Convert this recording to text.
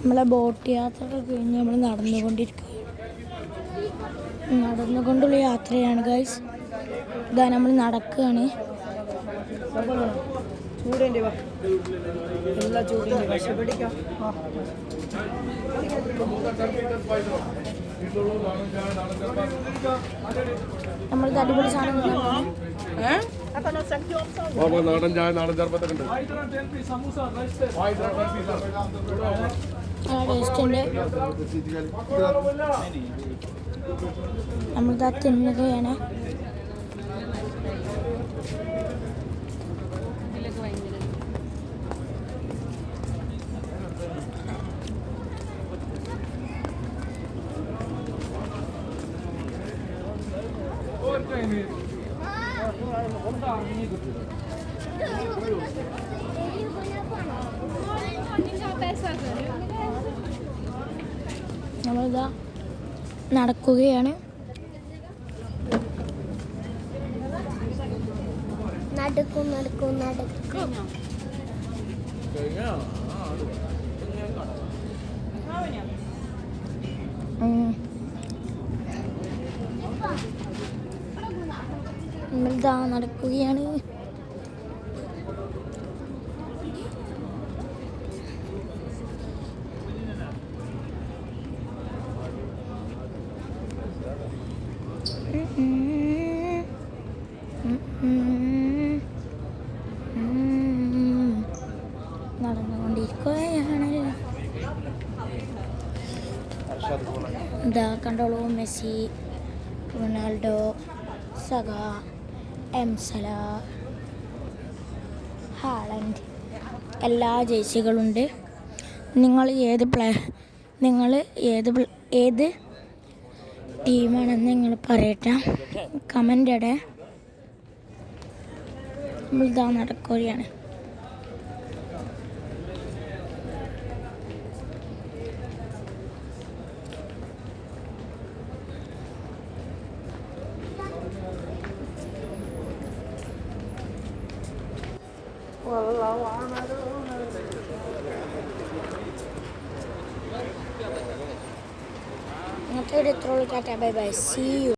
നമ്മളെ ബോട്ട് യാത്ര കഴിഞ്ഞ് നമ്മൾ നടന്നുകൊണ്ടുള്ള യാത്രയാണ് ഗൈസ്. ഇതാ നമ്മൾ നടക്കുകയാണ്. നമ്മൾ അടിപൊളി സാധനം നാടൻ ചായ നാടൻ ചെറുപ്പത്തൊക്കെ ഉണ്ട്. നമ്മളിതാ തിന്നുകയാണ്. നമ്മളിതാ നടക്കുകയാണ്. നടക്കും നമ്മളിതാ നടക്കുകയാണ്. നടന്നുകൊണ്ടിരിക്കുകയാണ്. ഇതാ കണ്ടോളൂ, മെസ്സി, റൊണാൾഡോ, സഗ, എംസല, ഹാലൻഡ് എല്ലാ ജേഴ്സികളുണ്ട്. നിങ്ങൾ ഏത് ടീമാണെന്ന് നിങ്ങൾ പറയട്ടെ, കമൻ്റ് ഇടേ. നമ്മളിതാ നടക്കുകയാണ്. ഇന്നത്തെ ഒരു ഇത്രയുള്ള tata bye bye, see U.